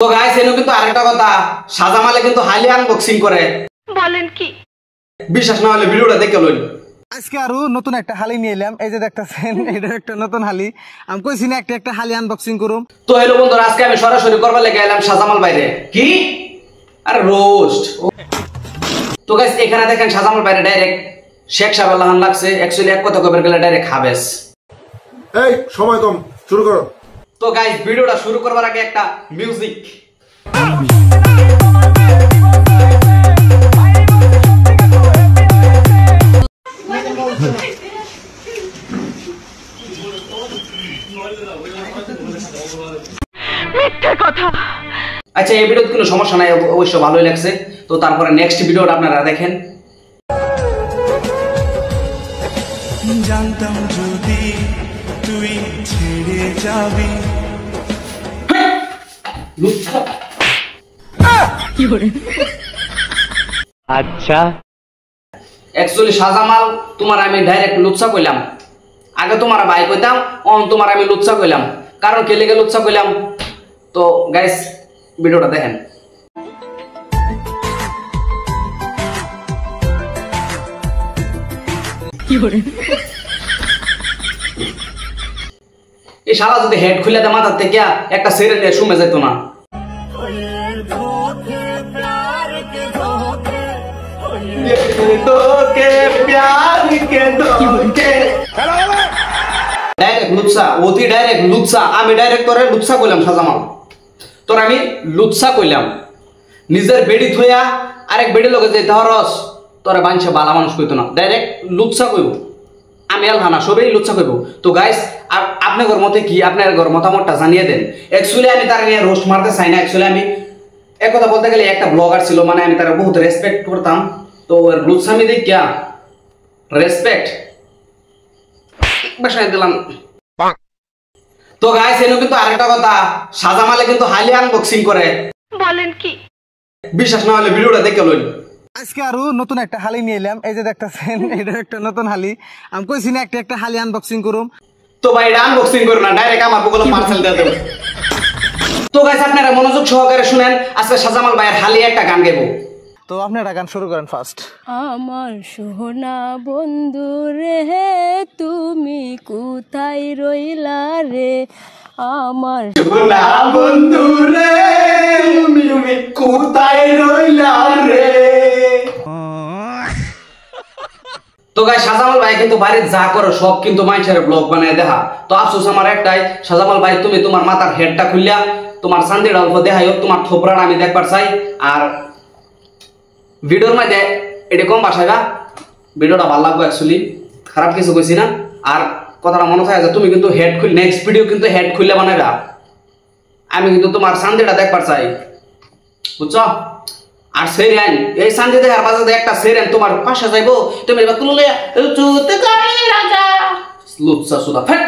তো গাইস এনো কিন্তু আরেকটা কথা, সাজামালে কিন্তু হাইলি আনবক্সিং করে। বলেন কি? বিশ্বাস না হলে ভিডিওটা দেখে লইন। আজকে আরো নতুন একটা হালি নিয়ে এলাম, এই যে দেখতেছেন এটা একটা নতুন হালি। আমি কইছি না একটা হালি আনবক্সিং করুম। তো হ্যালো বন্ধুরা, আজকে আমি সরাসরি করবার লেগে এলাম সাজামাল বাইরে। কি? আরে রোস্ট। তো গাইস এখানে দেখেন সাজামাল বাইরে ডাইরেক্ট শেখ সাহেব লাহান লাগছে। অ্যাকচুয়ালি এক কথা কইবার গেলে ডাইরেক্ট হাবেস। এই সময় কম, শুরু করো। তো গাইস ভিডিওটা শুরু করবার আগে একটা মিউজিক। মিথ্যে কথা। আচ্ছা এই ভিডিওতে কোনো সমস্যা নাই, অবশ্য ভালোই লাগছে। তো তারপরে নেক্সট ভিডিওটা আপনারা দেখেন। জানতাম যদি তুই ছেড়ে যাবি। আচ্ছা অ্যাকচুয়ালি সাজামাল তোমার আমি ডাইরেক্ট লুচ্ছা কইলাম। আগে তোমার ভাই কইতাম, অন তোমার আমি লুচ্ছা কইলাম। কারণ কে লেগে লুচ্ছা কইলাম? তো গাইস ভিডিওটা দেখেন। এই শালা যদি হেড খুলে দেয় মাথার থেকে, একটা সেরে নিয়ে শুমে যেত না। ডাইরেক্ট লুচ্ছা, অতি ডাইরেক্ট লুচ্ছা। আমি ডাইরেক্ট তোরে লুচ্ছা কইলাম সাজামাল, তোর আমি লুচ্ছা কইলাম। নিজের বেড়ি থইয়া আরেক বেড়ি লগে যেতে হরস, তোরে বাঞ্ছে বালা মানুষ কইতো না, ডাইরেক্ট লুচ্ছা কইব। আমি আলহানা সবাই লুচ্ছা কইব। তো গাইস আপনার মতে কি, আপনার মতামতটা জানিয়ে দেন। অ্যাকচুয়ালি আমি তার নিয়ে রোস্ট মারতে চাই না। অ্যাকচুয়ালি আমি এক কথা বলতে গেলে একটা ব্লগার ছিল, মানে আমি তার বহুত রেসপেক্ট করতাম। তো লুচ্ছামি দেখিয়া রেসপেক্ট বাসায় দিলাম। তো গাইস এনো কিন্তু আরেকটা কথা, সাজামালে কিন্তু হাইলি আনবক্সিং করে। বলেন কি? বিশ্বাস না হলে ভিডিওটা দেখে লইন। আজকে আরো নতুন একটা হালি নিয়ে এলাম, এই যে দেখতেছেন এটা একটা নতুন হালি। আমি কইছি না একটা হালি আনবক্সিং করুম। তো ভাই এটা আনবক্সিং করো না, ডাইরেক্ট আমার বগলে পার্সেল দিয়ে দেব। তো গাইস আপনারা মনোযোগ সহকারে শুনেন, আজকে সাজামাল ভাইয়ের হালি একটা গান গাইবো। তো আপনারা গান শুরু করেন ফার্স্ট। আমার সোনা বন্ধু রে, তুমি কোথায় রইলা রে? আমার সোনা বন্ধু রে, তুমি কোথায় রইলা রে? তো গাইস সাজামাল ভাই কিন্তু বাড়ির যা করো সব কিন্তু মানুষের ব্লগ বানায় দেখা। তো আফসোস আমার একটাই, সাজামাল ভাই তুমি তোমার মাথার হেডটা খুললা তোমার শান্তিটা অল্প দেখাইও, তোমার থোপড়াটা আমি দেখবার চাই। আর ভিডিওর মধ্যে এটা কম বাসাইবা, ভিডিওটা ভালো লাগবে। অ্যাকচুয়ালি খারাপ কিছু কইছি না। আর কথাটা মনে থাকে যে তুমি কিন্তু হেড খুলে নেক্সট ভিডিও কিন্তু হেড খুললে বানাইবা। আমি কিন্তু তোমার শান্তিটা দেখবার চাই, বুঝছো? আর সেরেন এই শান্তি দেখার বাজারে একটা সেরেন তোমার পাশে যাইবো, তুমি এবার তুলে লুচ্ছা সুদা ফেট।